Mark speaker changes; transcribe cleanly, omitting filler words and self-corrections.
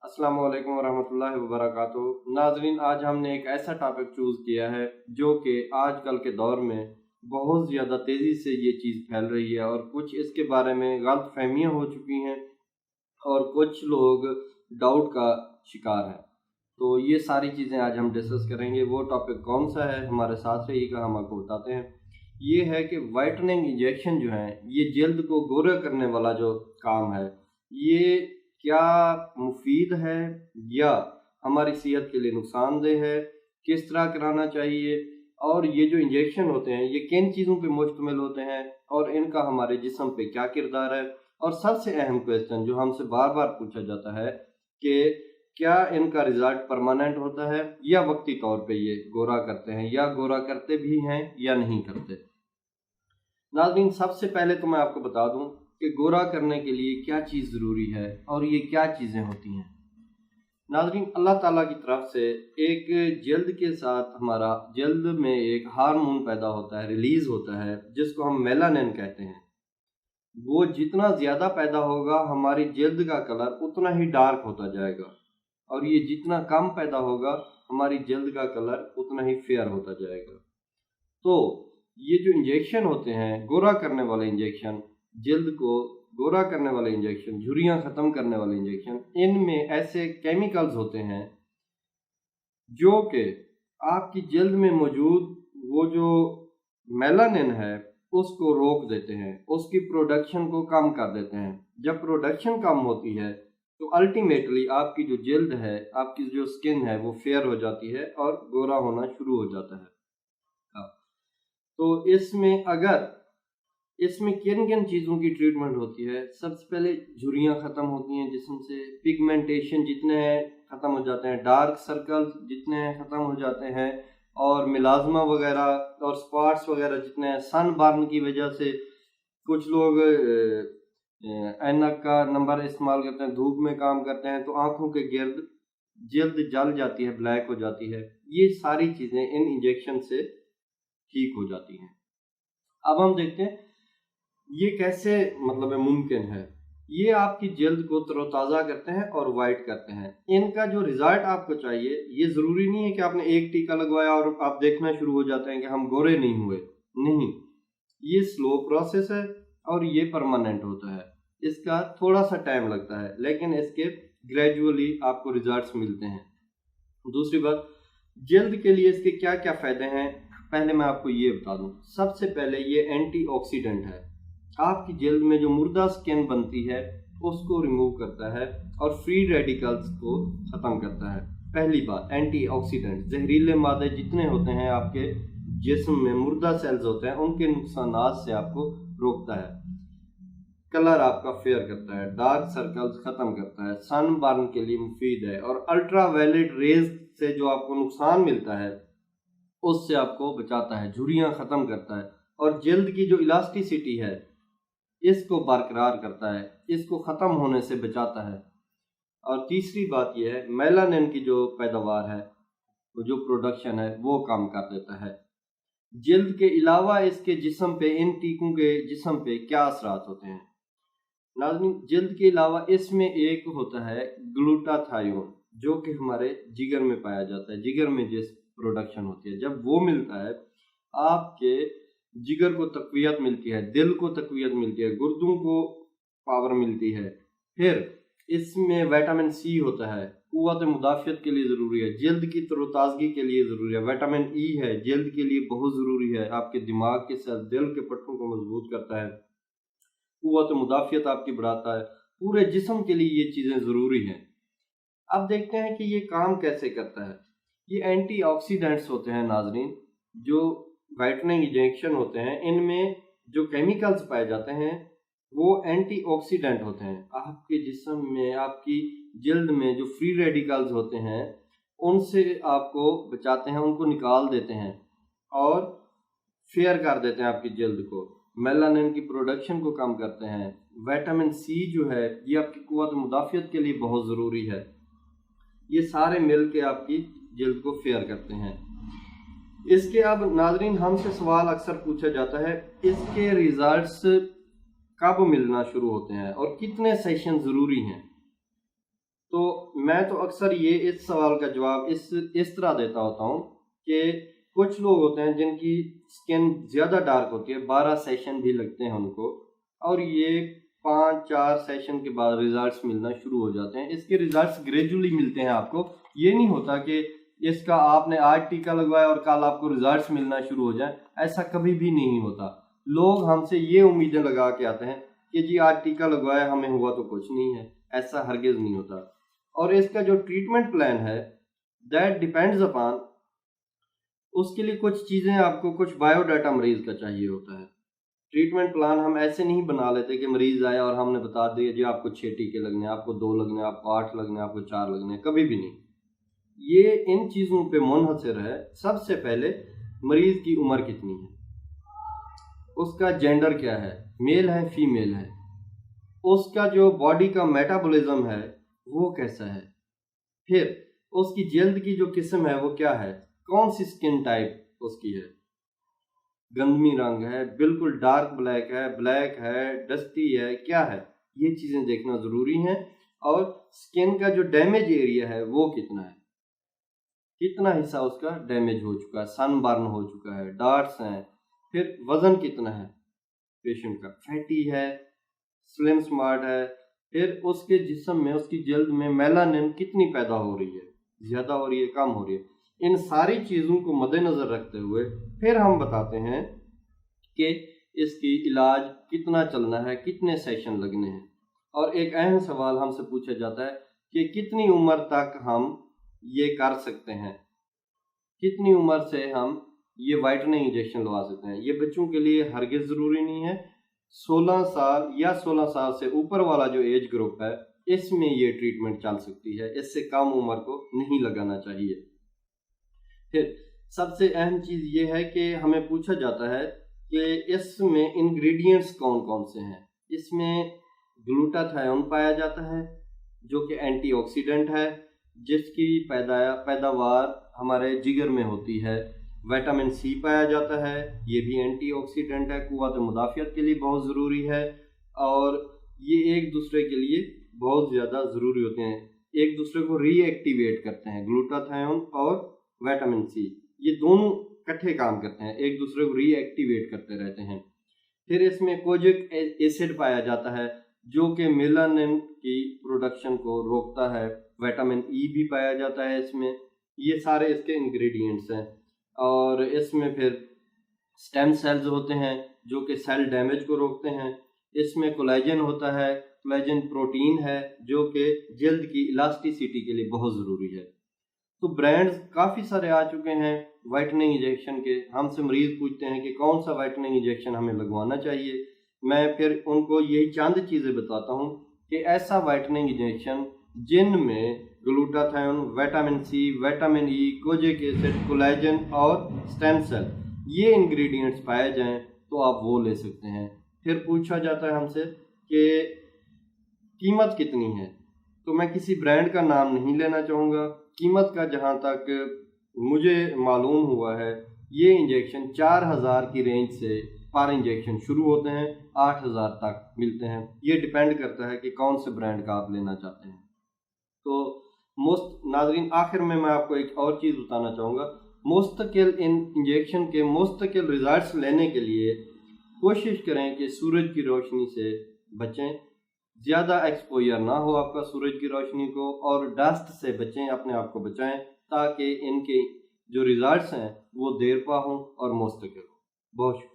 Speaker 1: अस्सलाम वालेकुम वरहमतुल्लाहि वबरकातुहू। नाज़रीन, आज हमने एक ऐसा टॉपिक चूज़ किया है जो कि आजकल के दौर में बहुत ज़्यादा तेज़ी से ये चीज़ फैल रही है और कुछ इसके बारे में गलत फहमियाँ हो चुकी हैं और कुछ लोग डाउट का शिकार हैं। तो ये सारी चीज़ें आज हम डिस्कस करेंगे। वो टॉपिक कौन सा है, हमारे साथ रहिएगा, हम आपको बताते हैं। ये है कि वाइटनिंग इंजेक्शन जो है, ये जल्द को गोरा करने वाला जो काम है, ये क्या मुफीद है या हमारी सेहत के लिए नुकसानदेह है, किस तरह कराना चाहिए, और ये जो इंजेक्शन होते हैं ये किन चीज़ों पे मुश्तमिल होते हैं और इनका हमारे जिस्म पे क्या किरदार है। और सबसे अहम क्वेश्चन जो हमसे बार बार पूछा जाता है कि क्या इनका रिजल्ट परमानेंट होता है या वक्ती तौर पे ये गोरा करते हैं, या गोरा करते भी हैं या नहीं करते। नाज़रीन, सबसे पहले तो मैं आपको बता दूं कि गोरा करने के लिए क्या चीज़ ज़रूरी है और ये क्या चीज़ें होती हैं। नाज़रीन, अल्लाह ताला की तरफ से एक जल्द के साथ हमारा जल्द में एक हार्मोन पैदा होता है, रिलीज़ होता है, जिसको हम मेलानिन कहते हैं। वो जितना ज़्यादा पैदा होगा हमारी जल्द का कलर उतना ही डार्क होता जाएगा, और ये जितना कम पैदा होगा हमारी जल्द का कलर उतना ही फेयर होता जाएगा। तो ये जो इंजेक्शन होते हैं, गोरा करने वाले इंजेक्शन, जल्द को गोरा करने वाले इंजेक्शन, झुर्रियाँ ख़त्म करने वाले इंजेक्शन, इनमें ऐसे केमिकल्स होते हैं जो कि आपकी जल्द में मौजूद वो जो मेलानिन है उसको रोक देते हैं, उसकी प्रोडक्शन को कम कर देते हैं। जब प्रोडक्शन कम होती है तो अल्टीमेटली आपकी जो जल्द है, आपकी जो स्किन है, वो फेयर हो जाती है और गोरा होना शुरू हो जाता है। तो इसमें किन किन चीज़ों की ट्रीटमेंट होती है। सबसे पहले झुर्रियाँ ख़त्म होती हैं जिस्म से, पिगमेंटेशन जितने हैं ख़त्म हो जाते हैं, डार्क सर्कल्स जितने हैं ख़त्म हो जाते हैं, और मिलाजमा वगैरह और स्पॉट्स वगैरह जितने हैं, सन बर्न की वजह से कुछ लोग ऐनक का नंबर इस्तेमाल करते हैं, धूप में काम करते हैं तो आँखों के गिर्द जल्द जल जाती है, ब्लैक हो जाती है। ये सारी चीज़ें इन इंजेक्शन से ठीक हो जाती हैं। अब हम देखते हैं ये कैसे मुमकिन है। ये आपकी जल्द को तरोताज़ा करते हैं और वाइट करते हैं। इनका जो रिजल्ट आपको चाहिए, ये ज़रूरी नहीं है कि आपने एक टीका लगवाया और आप देखना शुरू हो जाते हैं कि हम गोरे नहीं हुए। नहीं, ये स्लो प्रोसेस है और ये परमानेंट होता है। इसका थोड़ा सा टाइम लगता है, लेकिन इसके ग्रेजुअली आपको रिजल्ट्स मिलते हैं। दूसरी बात, जल्द के लिए इसके क्या क्या फ़ायदे हैं, पहले मैं आपको ये बता दूं। सबसे पहले ये एंटीऑक्सीडेंट है, आपकी जल्द में जो मुर्दा स्किन बनती है उसको रिमूव करता है और फ्री रेडिकल्स को ख़त्म करता है। पहली बात, एंटीऑक्सीडेंट, जहरीले मादे जितने होते हैं आपके जिस्म में, मुर्दा सेल्स होते हैं, उनके नुकसानात से आपको रोकता है। कलर आपका फेयर करता है, डार्क सर्कल्स ख़त्म करता है, सन बर्न के लिए मुफीद है, और अल्ट्रा वायलेट रेज से जो आपको नुकसान मिलता है उससे आपको बचाता है, झुर्रियाँ ख़त्म करता है, और जल्द की जो इलास्टिसिटी है इसको बरकरार करता है, इसको ख़त्म होने से बचाता है। और तीसरी बात यह है, मेलानिन की जो पैदावार है, वो जो प्रोडक्शन है, वो कम कर देता है। जल्द के अलावा इसके जिस्म पे, इन टीकों के जिस्म पे क्या असरात होते हैं। नाज़रीन, जल्द के अलावा इसमें एक होता है ग्लूटाथायोन, जो कि हमारे जिगर में पाया जाता है। जिगर में जिस प्रोडक्शन होती है, जब वो मिलता है आपके जिगर को तक़वियत मिलती है, दिल को तक़वियत मिलती है, गुर्दों को पावर मिलती है। फिर इसमें विटामिन सी होता है, क़ुव्वत मुदाफ़ियत के लिए ज़रूरी है, जल्द की तरोताज़गी के लिए ज़रूरी है। विटामिन ई है, जल्द के लिए बहुत ज़रूरी है, आपके दिमाग के साथ दिल के पट्टों को मजबूत करता है, क़ुव्वत मुदाफ़ियत आपकी बढ़ाता है। पूरे जिस्म के लिए ये चीज़ें ज़रूरी हैं। अब देखते हैं कि ये काम कैसे करता है। ये एंटीऑक्सीडेंट्स होते हैं नाज़रीन, जो वाइटनिंग इंजेक्शन होते हैं, इनमें जो केमिकल्स पाए जाते हैं वो एंटीऑक्सीडेंट होते हैं। आपके जिस्म में, आपकी जल्द में जो फ्री रेडिकल्स होते हैं उनसे आपको बचाते हैं, उनको निकाल देते हैं और फेयर कर देते हैं आपकी जल्द को। मेलानिन की प्रोडक्शन को कम करते हैं। विटामिन सी जो है ये आपकी क़ुव्वत मुदाफ़ियत के लिए बहुत ज़रूरी है। ये सारे मिल के आपकी जल्द को फेयर करते हैं। इसके अब नाज़रीन, हमसे सवाल अक्सर पूछा जाता है, इसके रिजल्ट्स कब मिलना शुरू होते हैं और कितने सेशन ज़रूरी हैं। تو میں تو اکثر یہ اس سوال کا جواب اس طرح دیتا ہوتا ہوں کہ کچھ لوگ ہوتے ہیں جن کی سکن زیادہ ڈارک ہوتی ہے، 12 سیشن بھی لگتے ہیں ان کو، اور یہ 5-4 سیشن کے بعد ریزلٹس ملنا شروع ہو جاتے ہیں۔ اس کے ریزلٹس گریجولی ملتے ہیں آپ کو، یہ نہیں ہوتا کہ اس کا آپ نے آج ٹیکہ لگوایا اور کل آپ کو ریزلٹس ملنا شروع ہو جائیں، ایسا کبھی بھی نہیں ہوتا۔ لوگ ہم سے یہ امیدیں لگا کے آتے ہیں کہ جی آج ٹیکہ لگوایا ہمیں ہوا تو کچھ نہیں ہے، ایسا ہرگز نہیں ہوتا۔ اور اس کا جو ٹریٹمنٹ پلان ہے دیٹ ڈیپینڈز اپان، اس کے لیے کچھ چیزیں آپ کو، کچھ بایو ڈاٹا مریض کا چاہیے ہوتا ہے۔ ٹریٹمنٹ پلان ہم ایسے نہیں بنا لیتے کہ مریض آئے اور ہم نے بتا دیا جی آپ کو 6 ٹیکے لگنے ہیں، آپ کو 2 لگنے ہیں، آپ کو 8 لگنے ہیں، آپ کو 4 لگنے ہیں، کبھی بھی نہیں۔ یہ ان چیزوں پہ منحصر ہے۔ سب سے پہلے مریض کی عمر کتنی ہے، اس کا جینڈر کیا ہے، میل ہے فیمیل ہے، اس کا جو باڈی کا میٹابولزم ہے وہ کیسا ہے، پھر اس کی جلد کی جو قسم ہے وہ کیا ہے، کون سی سکن ٹائپ اس کی ہے، گندمی رنگ ہے، بالکل ڈارک بلیک ہے، ڈسٹی ہے، کیا ہے، یہ چیزیں دیکھنا ضروری ہیں۔ اور سکن کا جو ڈیمیج ایریا ہے وہ کتنا ہے، کتنا حصہ اس کا ڈیمیج ہو چکا ہے، سن برن ہو چکا ہے، ڈارٹس ہیں، پھر وزن کتنا ہے پیشنٹ کا، فیٹی ہے، سلم سمارٹ ہے، پھر اس کے جسم میں، اس کی جلد میں میلانن کتنی پیدا ہو رہی ہے، زیادہ ہو رہی ہے، کم ہو رہی ہے۔ ان ساری چیزوں کو مد نظر رکھتے ہوئے پھر ہم بتاتے ہیں کہ اس کی علاج کتنا چلنا ہے، کتنے سیشن لگنے ہیں۔ اور ایک اہم سوال ہم سے پوچھا جاتا ہے کہ کتنی عمر تک ہم یہ کر سکتے ہیں، کتنی عمر سے ہم یہ وائٹننگ انجیکشن لگوا سکتے ہیں۔ یہ بچوں کے لیے ہرگز ضروری نہیں ہے۔ 16 سال یا 16 سال سے اوپر والا جو ایج گروپ ہے اس میں یہ ٹریٹمنٹ چل سکتی ہے، اس سے کم عمر کو نہیں لگانا چاہیے۔ پھر سب سے اہم چیز یہ ہے کہ ہمیں پوچھا جاتا ہے کہ اس میں انگریڈینٹس کون کون سے ہیں۔ اس میں گلوٹاتھیون پایا جاتا ہے جو کہ اینٹی آکسیڈنٹ ہے، جس کی پیداوار ہمارے جگر میں ہوتی ہے۔ وٹامن سی پایا جاتا ہے، یہ بھی اینٹی آکسیڈنٹ ہے، قوت مدافعت کے لیے بہت ضروری ہے، اور یہ ایک دوسرے کے لیے بہت زیادہ ضروری ہوتے ہیں، ایک دوسرے کو ری ایکٹیویٹ کرتے ہیں۔ گلوٹاتھیون اور وٹامن سی یہ دونوں کٹھے کام کرتے ہیں، ایک دوسرے کو ری ایکٹیویٹ کرتے رہتے ہیں۔ پھر اس میں کوجک ایسڈ پایا جاتا ہے جو کہ میلانن کی پروڈکشن کو روکتا ہے، وٹامن ای بھی پایا جاتا ہے اس میں۔ یہ سارے اس کے انگریڈینٹس ہیں۔ اور اس میں پھر سٹیم سیلز ہوتے ہیں جو کہ سیل ڈیمیج کو روکتے ہیں۔ اس میں کولیجن ہوتا ہے، کولیجن پروٹین ہے جو کہ جلد کی الاسٹیسٹی کے لیے بہت ضروری ہے۔ تو برانڈز کافی سارے آ چکے ہیں وائٹننگ انجیکشن کے۔ ہم سے مریض پوچھتے ہیں کہ کون سا وائٹننگ انجیکشن ہمیں لگوانا چاہیے، میں پھر ان کو یہی چند چیزیں بتاتا ہوں کہ ایسا وائٹننگ انجیکشن جن میں glutathione, vitamin C, vitamin E, kojic acid, collagen اور سٹیم سیل یہ انگریڈینٹس پائے جائیں تو آپ وہ لے سکتے ہیں۔ پھر پوچھا جاتا ہے ہم سے کہ قیمت کتنی ہے، تو میں کسی برانڈ کا نام نہیں لینا چاہوں گا۔ قیمت کا جہاں تک مجھے معلوم ہوا ہے یہ انجیکشن 4000 کی رینج سے پر انجیکشن شروع ہوتے ہیں، 8000 تک ملتے ہیں۔ یہ ڈیپینڈ کرتا ہے کہ کون سے برانڈ کا آپ لینا چاہتے ہیں۔ تو ناظرین آخر میں آپ کو ایک اور چیز بتانا چاہوں گا، مستقل انجیکشن کے مستقل ریزلٹس لینے کے لیے کوشش کریں کہ سورج کی روشنی سے بچیں، زیادہ ایکسپوئر نہ ہو آپ کا سورج کی روشنی کو، اور ڈسٹ سے بچیں، اپنے آپ کو بچائیں تاکہ ان کے جو ریزلٹس ہیں وہ دیر پا ہوں اور مستقل ہوں۔ بہت شکریہ۔